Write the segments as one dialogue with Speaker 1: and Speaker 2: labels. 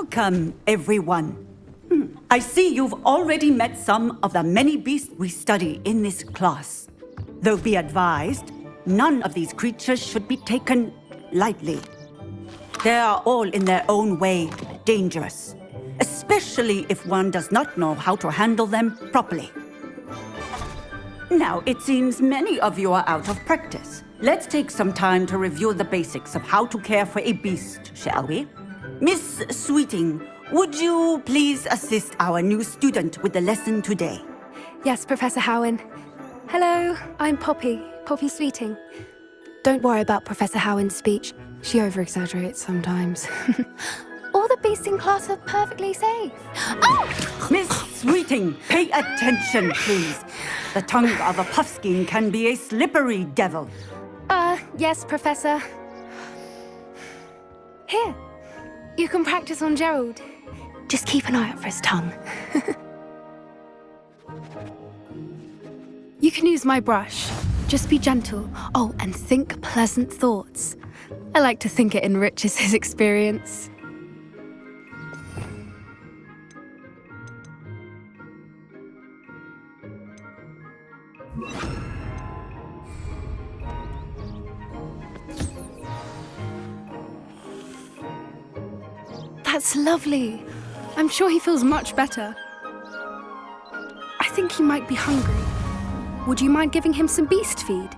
Speaker 1: Welcome, everyone. I see you've already met some of the many beasts we study in this class. Though be advised, none of these creatures should be taken lightly. They are all in their own way dangerous, especially if one does not know how to handle them properly. Now, it seems many of you are out of practice. Let's take some time to review the basics of how to care for a beast, shall we? Miss Sweeting, would you please assist our new student with the lesson today?
Speaker 2: Yes, Professor Howin. Hello, I'm Poppy Sweeting. Don't worry about Professor Howin's speech. She over-exaggerates sometimes. All the beasts in class are perfectly safe. Oh!
Speaker 1: Miss Sweeting, pay attention, please. The tongue of a puffskein can be a slippery devil.
Speaker 2: Yes, Professor. Here, you can practice on Gerald. Just keep an eye out for his tongue. You can use my brush. Just be gentle. Oh, and think pleasant thoughts. I like to think it enriches his experience. That's lovely. I'm sure he feels much better. I think he might be hungry. Would you mind giving him some beast feed?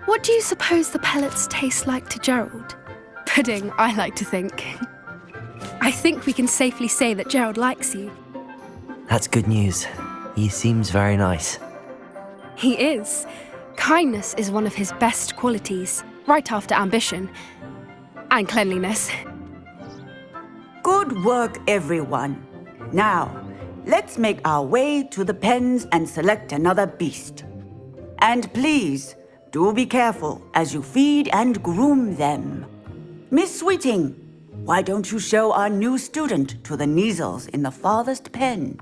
Speaker 2: What do you suppose the pellets taste like to Gerald? Pudding, I like to think. I think we can safely say that Gerald likes you.
Speaker 3: That's good news. He seems very nice.
Speaker 2: He is. Kindness is one of his best qualities, right after ambition. And cleanliness.
Speaker 1: Good work, everyone. Now, let's make our way to the pens and select another beast. And please, do be careful as you feed and groom them. Miss Sweeting, why don't you show our new student to the Kneazles in the farthest pen?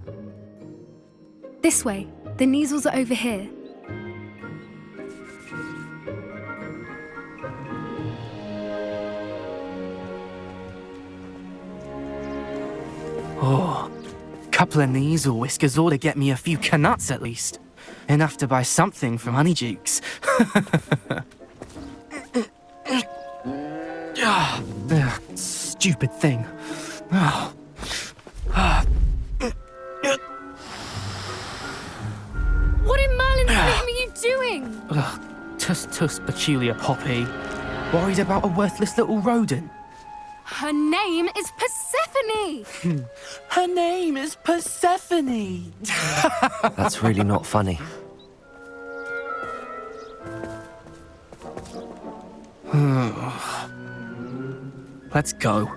Speaker 2: This way. The Kneazles are over here.
Speaker 4: Oh, couple of Kneazle whiskers ought to get me a few canuts at least. Enough to buy something from Honeydukes. Stupid thing.
Speaker 2: What in Merlin's name are you doing?
Speaker 4: Tuss, Petulia, Poppy. Worried about a worthless little rodent?
Speaker 2: Her name is Persephone!
Speaker 4: Her name is Persephone!
Speaker 3: That's really not funny.
Speaker 4: Let's go.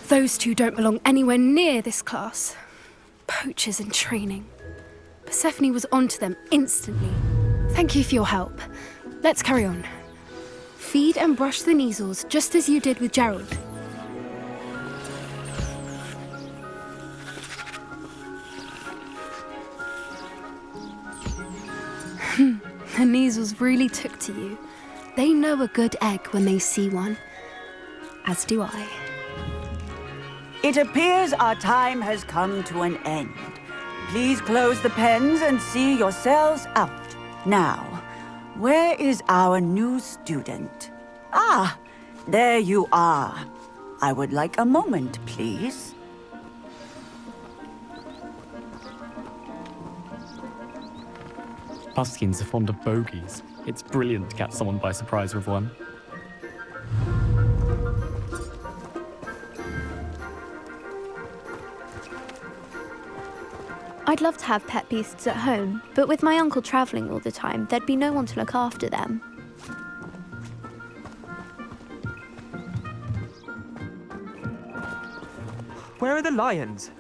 Speaker 2: Those two don't belong anywhere near this class. Poachers in training. Persephone was onto them instantly. Thank you for your help. Let's carry on. Feed and brush the Kneazles just as you did with Gerald. The Kneazles really took to you. They know a good egg when they see one. As do I.
Speaker 1: It appears our time has come to an end. Please close the pens and see yourselves out. Now, where is our new student? Ah, there you are. I would like a moment, please.
Speaker 5: Puffskins are fond of bogies. It's brilliant to catch someone by surprise with one.
Speaker 6: I'd love to have pet beasts at home, but with my uncle travelling all the time, there'd be no one to look after them.
Speaker 7: Where are the lions?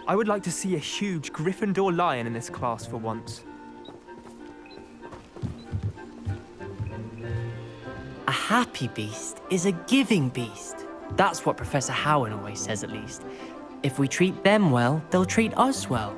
Speaker 7: I would like to see a huge Gryffindor lion in this class for once.
Speaker 3: happy beast is a giving beast. That's what Professor Howin always says, at least. If we treat them well, they'll treat us well.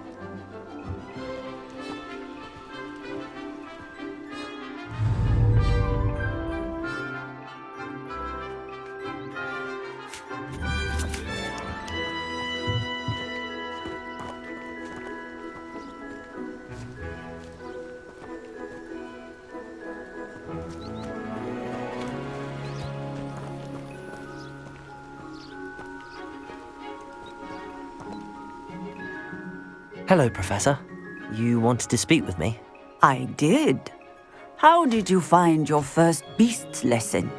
Speaker 3: Hello, Professor. You wanted to speak with me?
Speaker 1: I did. How did you find your first beasts lesson?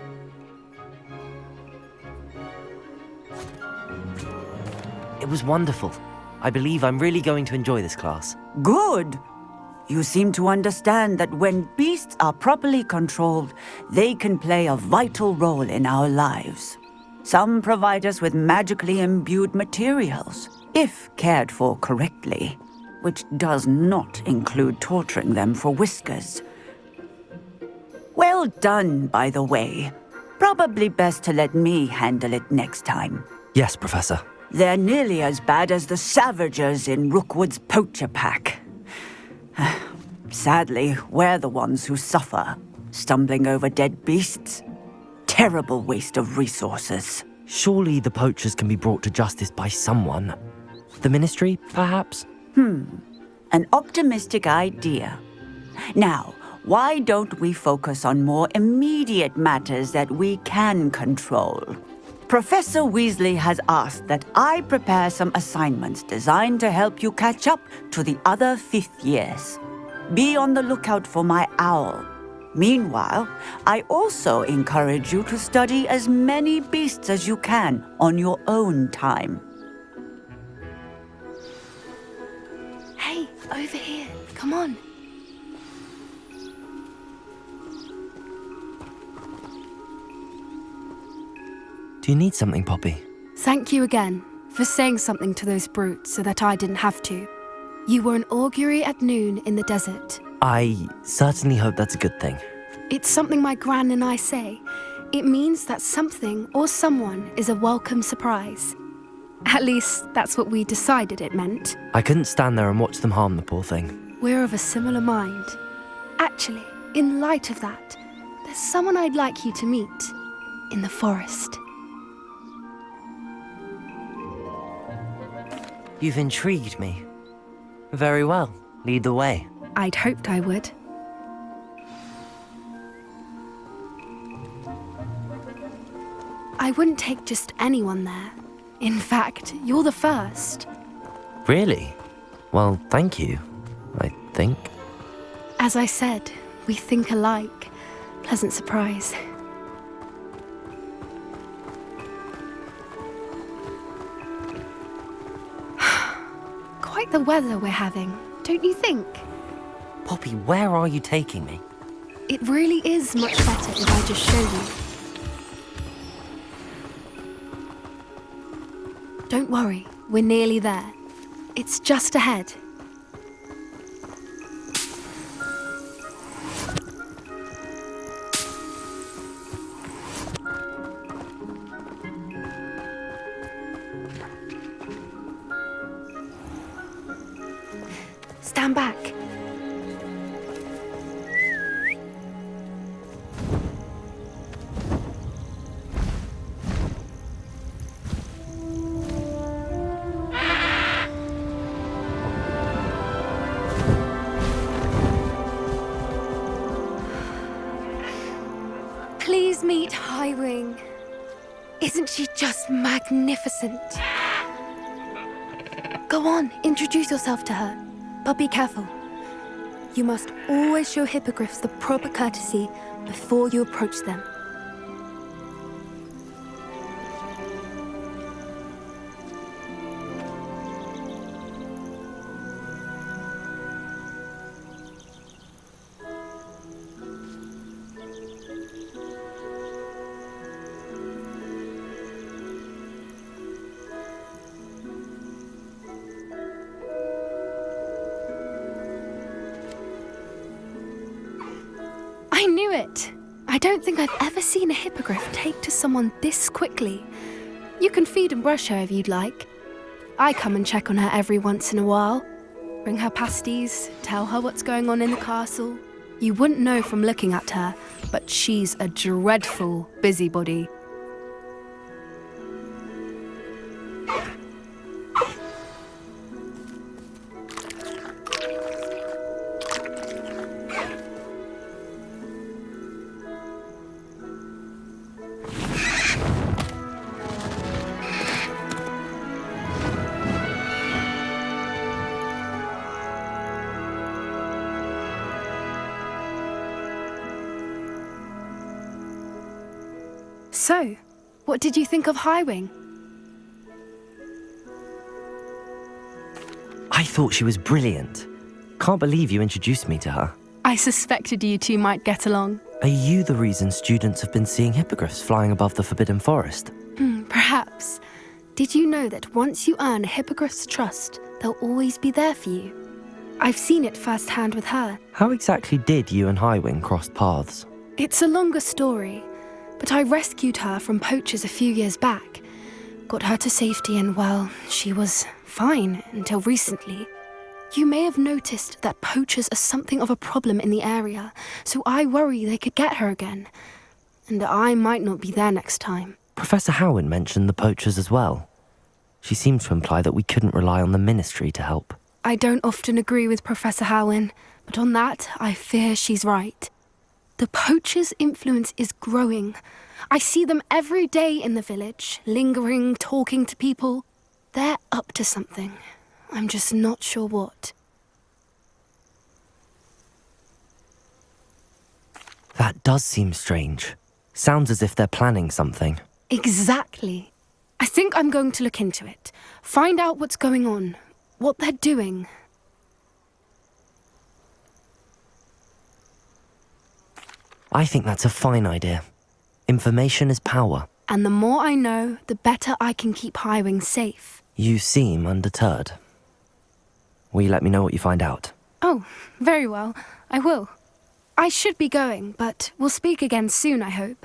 Speaker 3: It was wonderful. I believe I'm really going to enjoy this class.
Speaker 1: Good. You seem to understand that when beasts are properly controlled, they can play a vital role in our lives. Some provide us with magically imbued materials, if cared for correctly, which does not include torturing them for whiskers. Well done, by the way. Probably best to let me handle it next time.
Speaker 3: Yes, Professor.
Speaker 1: They're nearly as bad as the Savagers in Rookwood's poacher pack. Sadly, we're the ones who suffer, stumbling over dead beasts. Terrible waste of resources.
Speaker 3: Surely the poachers can be brought to justice by someone. The Ministry, perhaps?
Speaker 1: An optimistic idea. Now, why don't we focus on more immediate matters that we can control? Professor Weasley has asked that I prepare some assignments designed to help you catch up to the other fifth years. Be on the lookout for my owl. Meanwhile, I also encourage you to study as many beasts as you can on your own time.
Speaker 2: Hey, over here. Come on.
Speaker 3: Do you need something, Poppy?
Speaker 2: Thank you again for saying something to those brutes so that I didn't have to. You were an augury at noon in the desert.
Speaker 3: I certainly hope that's a good thing.
Speaker 2: It's something my gran and I say. It means that something or someone is a welcome surprise. At least, that's what we decided it meant.
Speaker 3: I couldn't stand there and watch them harm the poor thing.
Speaker 2: We're of a similar mind. Actually, in light of that, there's someone I'd like you to meet. In the forest.
Speaker 3: You've intrigued me. Very well. Lead the way.
Speaker 2: I'd hoped I would. I wouldn't take just anyone there. In fact, you're the first.
Speaker 3: Really? Well, thank you, I think.
Speaker 2: As I said, we think alike. Pleasant surprise. Quite the weather we're having, don't you think?
Speaker 3: Poppy, where are you taking me?
Speaker 2: It really is much better if I just show you. Don't worry, we're nearly there. It's just ahead. Stand back. Please meet Highwing. Isn't she just magnificent? Go on, introduce yourself to her. But be careful. You must always show hippogriffs the proper courtesy before you approach them. I knew it! I don't think I've ever seen a hippogriff take to someone this quickly. You can feed and brush her if you'd like. I come and check on her every once in a while. Bring her pasties, tell her what's going on in the castle. You wouldn't know from looking at her, but she's a dreadful busybody. So, what did you think of Highwing?
Speaker 8: I thought she was brilliant. Can't believe you introduced me to her.
Speaker 2: I suspected you two might get along.
Speaker 8: Are you the reason students have been seeing hippogriffs flying above the Forbidden Forest?
Speaker 2: Perhaps. Did you know that once you earn a hippogriff's trust, they'll always be there for you? I've seen it firsthand with her.
Speaker 8: How exactly did you and Highwing cross paths?
Speaker 2: It's a longer story, but I rescued her from poachers a few years back. Got her to safety and, well, she was fine until recently. You may have noticed that poachers are something of a problem in the area, so I worry they could get her again. And I might not be there next time.
Speaker 8: Professor Howin mentioned the poachers as well. She seemed to imply that we couldn't rely on the ministry to help.
Speaker 2: I don't often agree with Professor Howin, but on that, I fear she's right. The poachers' influence is growing. I see them every day in the village, lingering, talking to people. They're up to something. I'm just not sure what.
Speaker 8: That does seem strange. Sounds as if they're planning something.
Speaker 2: Exactly. I think I'm going to look into it. Find out what's going on, what they're doing.
Speaker 8: I think that's a fine idea. Information is power.
Speaker 2: And the more I know, the better I can keep Highwing safe.
Speaker 8: You seem undeterred. Will you let me know what you find out?
Speaker 2: Oh, very well. I will. I should be going, but we'll speak again soon, I hope.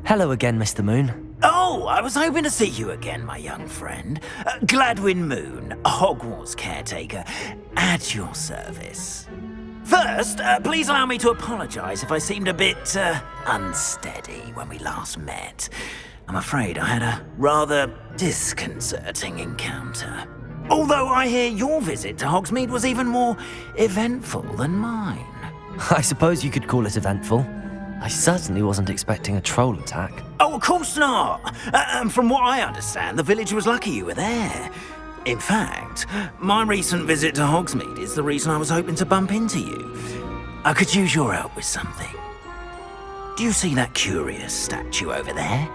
Speaker 8: Hello again, Mr. Moon.
Speaker 9: Oh, I was hoping to see you again, my young friend. Gladwin Moon, Hogwarts caretaker, at your service. First, please allow me to apologise if I seemed a bit unsteady when we last met. I'm afraid I had a rather disconcerting encounter. Although I hear your visit to Hogsmeade was even more eventful than mine.
Speaker 8: I suppose you could call it eventful. I certainly wasn't expecting a troll attack.
Speaker 9: Oh, of course not. From what I understand, the village was lucky you were there. In fact, my recent visit to Hogsmeade is the reason I was hoping to bump into you. I could use your help with something. Do you see that curious statue over there?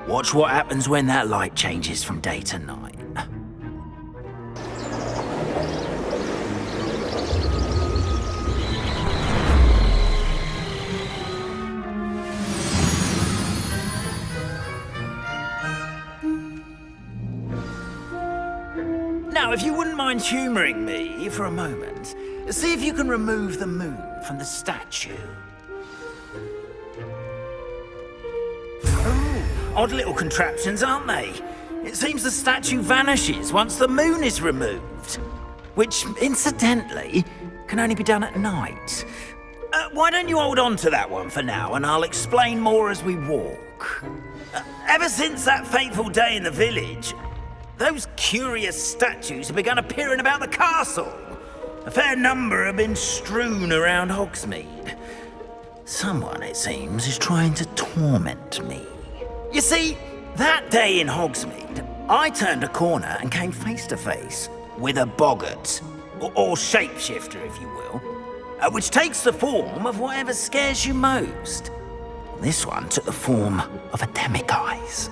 Speaker 9: Watch what happens when that light changes from day to night. Now, if you wouldn't mind humouring me for a moment, see if you can remove the moon from the statue. Oh, odd little contraptions, aren't they? It seems the statue vanishes once the moon is removed, which, incidentally, can only be done at night. Why don't you hold on to that one for now, and I'll explain more as we walk. Ever since that fateful day in the village, those curious statues have begun appearing about the castle. A fair number have been strewn around Hogsmeade. Someone, it seems, is trying to torment me. You see, that day in Hogsmeade, I turned a corner and came face to face with a boggart, or shapeshifter, if you will, which takes the form of whatever scares you most. This one took the form of a Demiguise.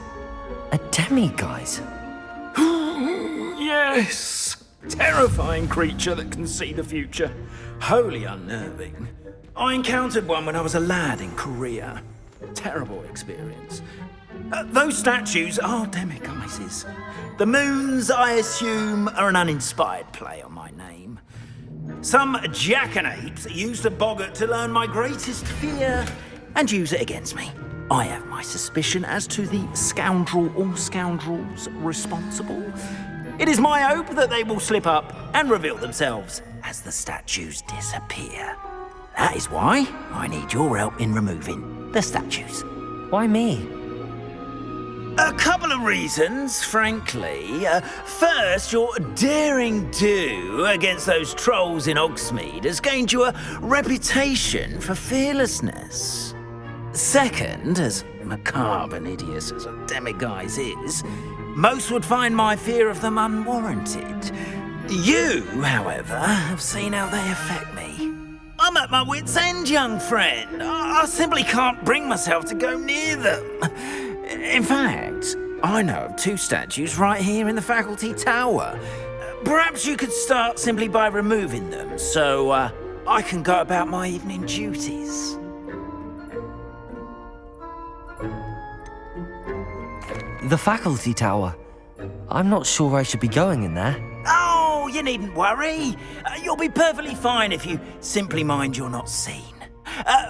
Speaker 8: A Demiguise?
Speaker 9: Yes! Terrifying creature that can see the future. Wholly unnerving. I encountered one when I was a lad in Korea. Terrible experience. Those statues are Demiguises. The moons, I assume, are an uninspired play on my name. Some jackanapes used a boggart to learn my greatest fear and use it against me. I have my suspicion as to the scoundrel or scoundrels responsible. It is my hope that they will slip up and reveal themselves as the statues disappear. That is why I need your help in removing the statues.
Speaker 8: Why me?
Speaker 9: A couple of reasons, frankly. First, your daring do against those trolls in Hogsmeade has gained you a reputation for fearlessness. Second, as macabre and hideous as a Demiguise is, most would find my fear of them unwarranted. You, however, have seen how they affect me. I'm at my wit's end, young friend. I simply can't bring myself to go near them. In fact, I know of two statues right here in the faculty tower. Perhaps you could start simply by removing them, so I can go about my evening duties.
Speaker 8: The faculty tower. I'm not sure I should be going in there.
Speaker 9: Oh, you needn't worry. You'll be perfectly fine if you simply mind you're not seen.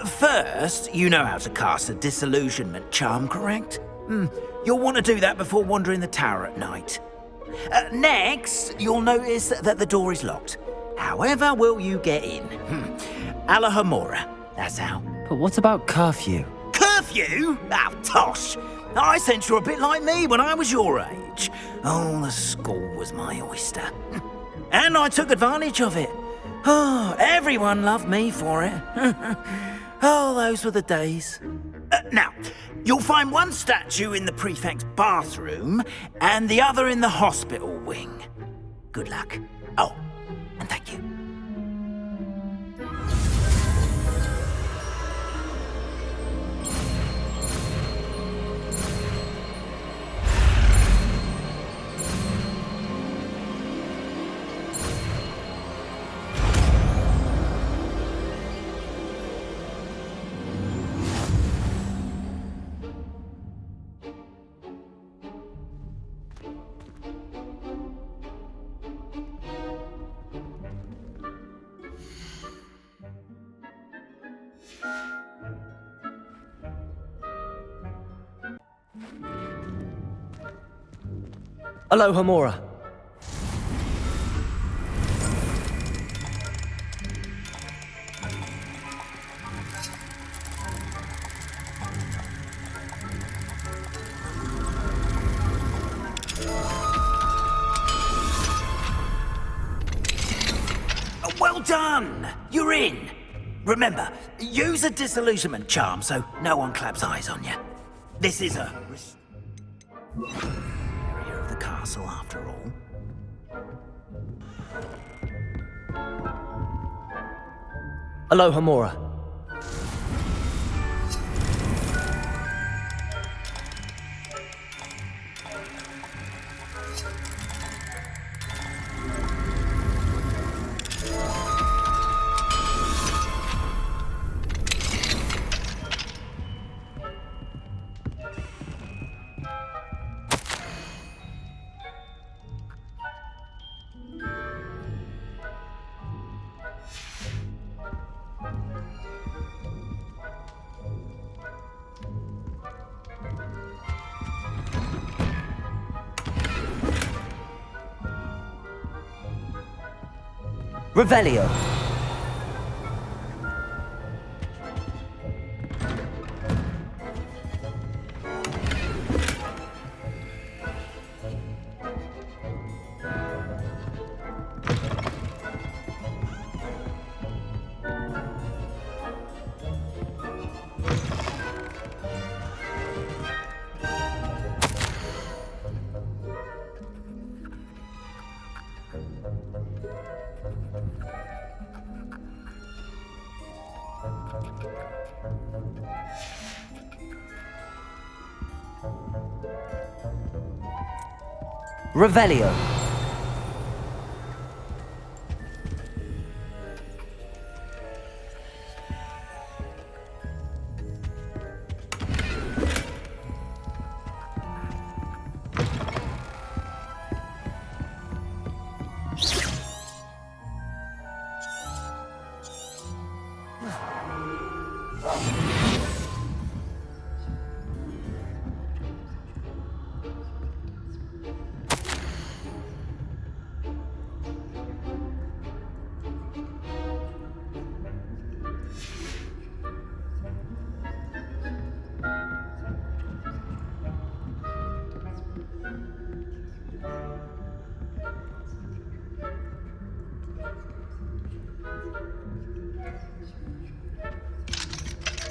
Speaker 9: First, you know how to cast a disillusionment charm, correct? You'll want to do that before wandering the tower at night. Next, you'll notice that the door is locked. However will you get in? Alohomora, that's how.
Speaker 8: But what about curfew?
Speaker 9: Curfew? Oh, tosh. I sense you're a bit like me when I was your age. Oh, the school was my oyster. And I took advantage of it. Oh, everyone loved me for it. Oh, those were the days. Now, you'll find one statue in the prefect's bathroom and the other in the hospital wing. Good luck. Oh, and thank you.
Speaker 3: Alohomora.
Speaker 9: Well done! You're in! Remember, use a disillusionment charm so no one claps eyes on you. This is a area of the castle after all.
Speaker 3: Alohomora. Revelio. Revelio.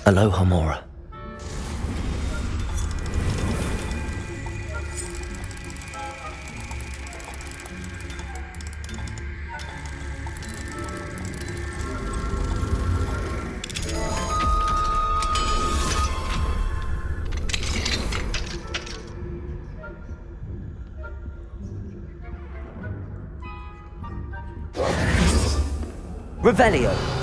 Speaker 8: Alohomora.
Speaker 3: Revelio.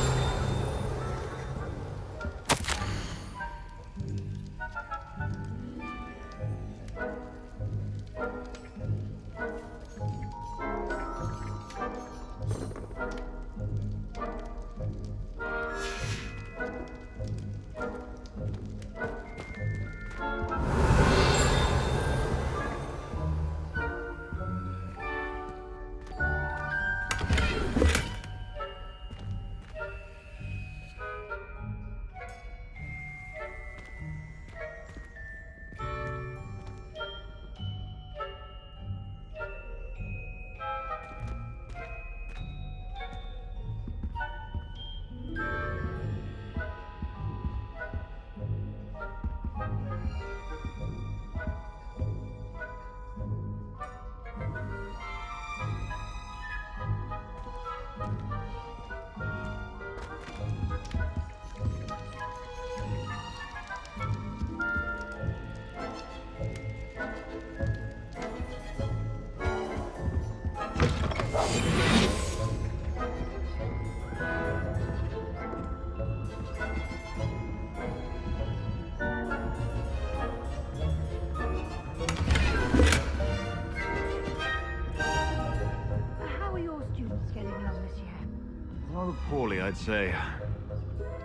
Speaker 10: Rather poorly, I'd say.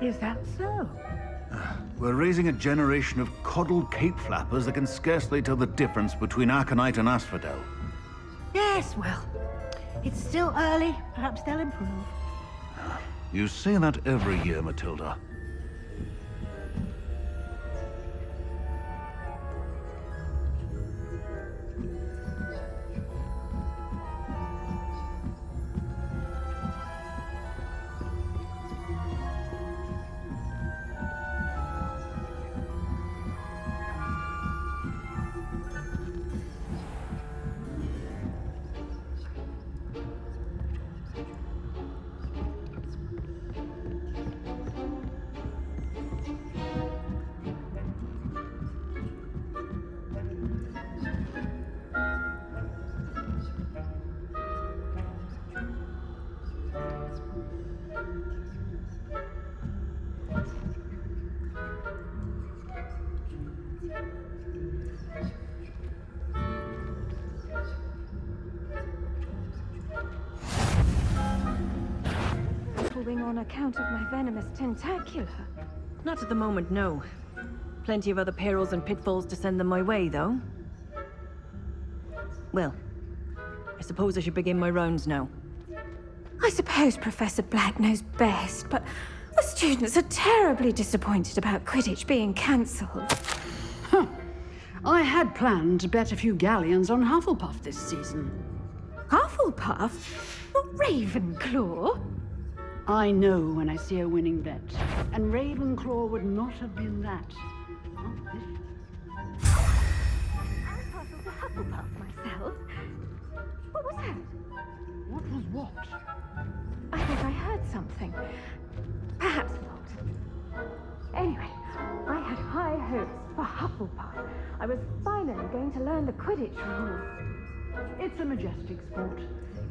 Speaker 11: Is that so?
Speaker 10: We're raising a generation of coddled cape flappers that can scarcely tell the difference between aconite and asphodel.
Speaker 11: Yes, well, it's still early. Perhaps they'll improve.
Speaker 10: You say that every year, Matilda.
Speaker 12: On account of my venomous tentacula? Not at the moment, no. Plenty of other perils and pitfalls to send them my way, though. Well, I suppose I should begin my rounds now.
Speaker 11: I suppose Professor Black knows best, but the students are terribly disappointed about Quidditch being cancelled.
Speaker 13: Huh. I had planned to bet a few galleons on Hufflepuff this season.
Speaker 11: Hufflepuff? Not Ravenclaw?
Speaker 13: I know when I see a winning bet, and Ravenclaw would not have been that. Not this.
Speaker 11: I puzzled a Hufflepuff myself. What was that?
Speaker 13: What was what?
Speaker 11: I thought I heard something. Perhaps not. Anyway, I had high hopes for Hufflepuff. I was finally going to learn the Quidditch rules.
Speaker 13: It's a majestic sport.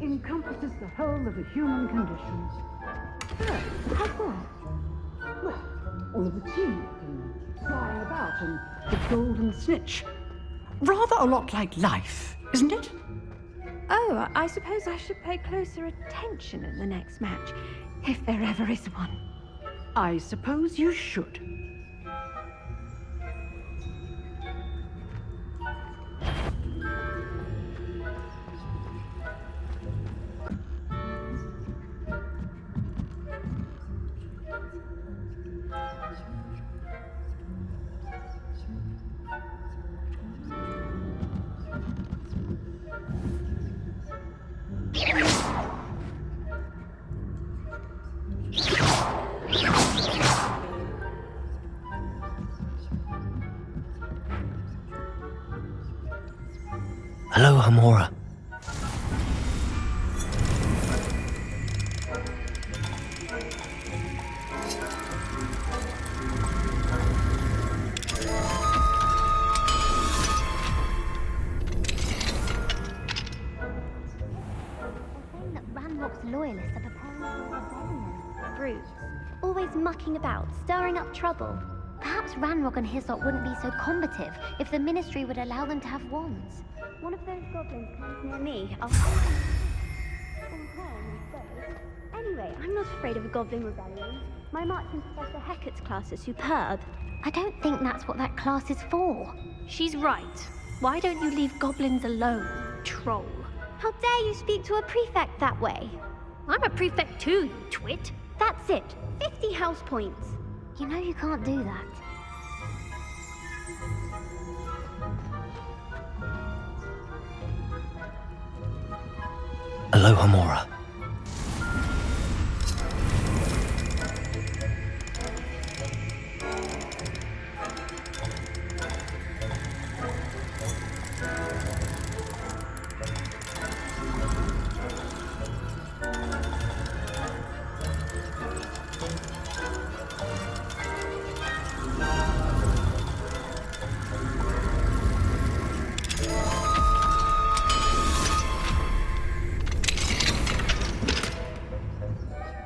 Speaker 13: Encompasses the whole of the human condition.
Speaker 11: How's that?
Speaker 13: Well, all of the teeth and flying about and the golden snitch. Rather a lot like life, isn't it?
Speaker 11: Oh, I suppose I should pay closer attention in the next match, if there ever is one.
Speaker 13: I suppose you should.
Speaker 8: Alohomora.
Speaker 6: Loyalists are preparing for rebellion. Brutes, always mucking about, stirring up trouble. Perhaps Ranrock and Hislop wouldn't be so combative if the Ministry would allow them to have wands. One of those goblins comes near me, I'll... Anyway, I'm not afraid of a goblin rebellion. My Marching Professor Hecat's class is superb. I don't think that's what that class is for. She's right. Why don't you leave goblins alone, troll? How dare you speak to a prefect that way? I'm a prefect too, you twit. That's it. 50 house points. You know you can't do that.
Speaker 8: Alohomora.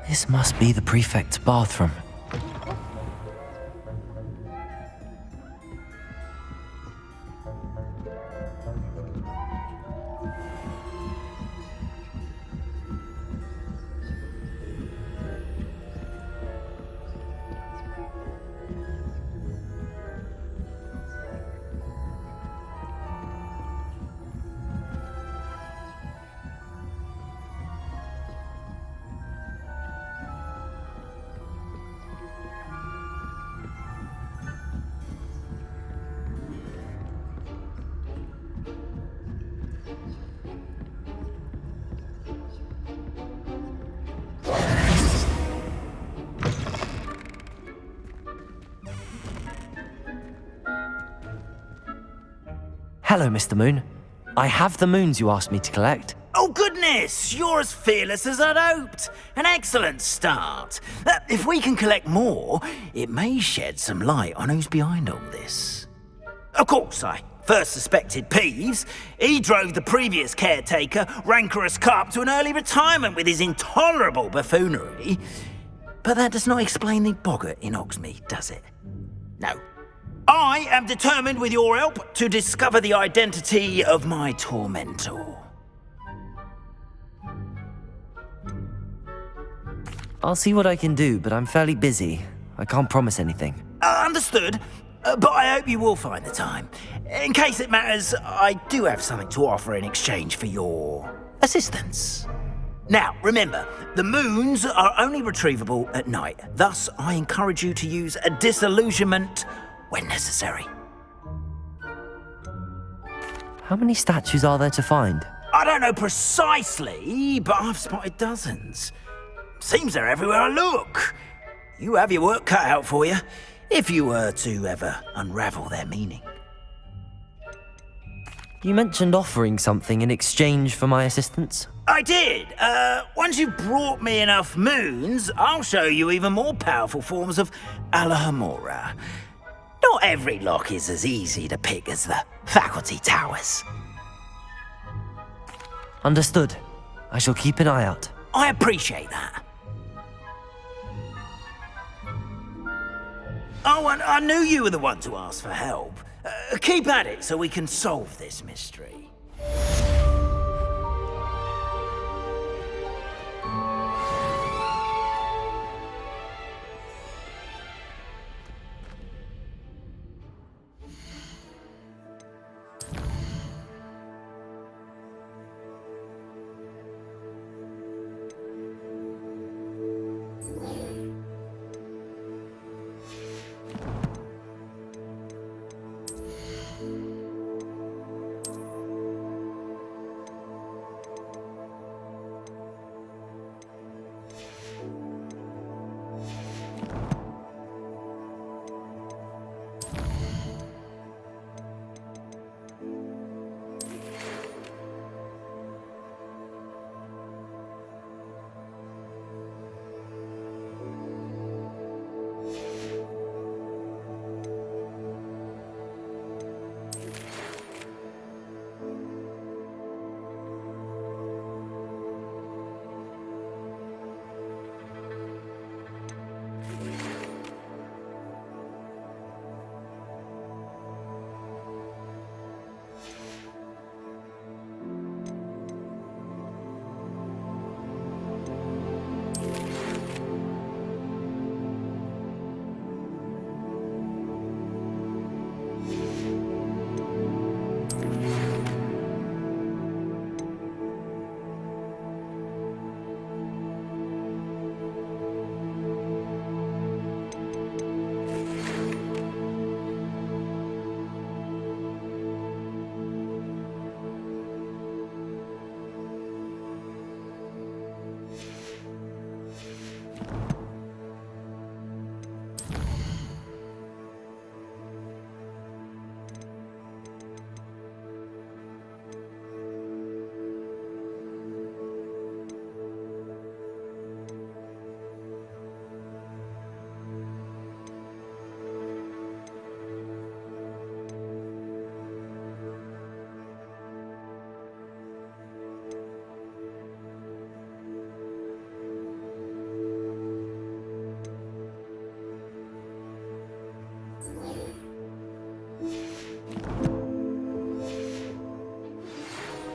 Speaker 8: This must be the prefect's bathroom. Hello, Mr. Moon. I have the moons you asked me to collect.
Speaker 9: Oh, goodness! You're as fearless as I'd hoped. An excellent start. If we can collect more, it may shed some light on who's behind all this. Of course, I first suspected Peeves. He drove the previous caretaker, Rancorous Carp, to an early retirement with his intolerable buffoonery. But that does not explain the boggart in Hogsmeade, does it? No. I am determined, with your help, to discover the identity of my tormentor.
Speaker 8: I'll see what I can do, but I'm fairly busy. I can't promise anything.
Speaker 9: Understood. But I hope you will find the time. In case it matters, I do have something to offer in exchange for your assistance. Now, remember, the moons are only retrievable at night. Thus, I encourage you to use a disillusionment when necessary.
Speaker 8: How many statues are there to find?
Speaker 9: I don't know precisely, but I've spotted dozens. Seems they're everywhere I look. You have your work cut out for you, if you were to ever unravel their meaning.
Speaker 8: You mentioned offering something in exchange for my assistance?
Speaker 9: I did. Once you've brought me enough moons, I'll show you even more powerful forms of Alohomora. Not every lock is as easy to pick as the faculty towers.
Speaker 8: Understood. I shall keep an eye out.
Speaker 9: I appreciate that. Oh, and I knew you were the one to ask for help. Keep at it so we can solve this mystery.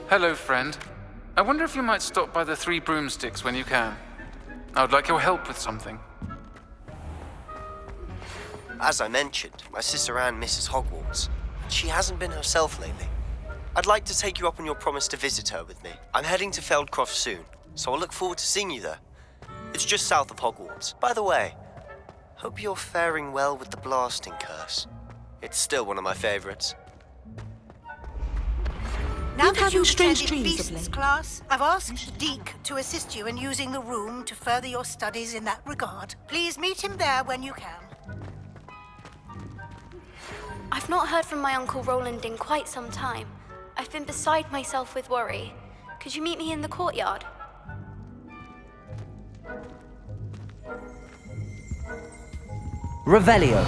Speaker 14: Hello, friend. I wonder if you might stop by the Three Broomsticks when you can. I would like your help with something.
Speaker 15: As I mentioned, my sister Anne misses Hogwarts. She hasn't been herself lately. I'd like to take you up on your promise to visit her with me. I'm heading to Feldcroft soon, so I'll look forward to seeing you there. It's just south of Hogwarts. By the way, hope you're faring well with the blasting curse. It's still one of my favorites.
Speaker 16: Now that you've attended Beast's class, I've asked Deke to assist you in using the room to further your studies in that regard. Please meet him there when you can.
Speaker 2: I've not heard from my Uncle Roland in quite some time. I've been beside myself with worry. Could you meet me in the courtyard?
Speaker 8: Revelio.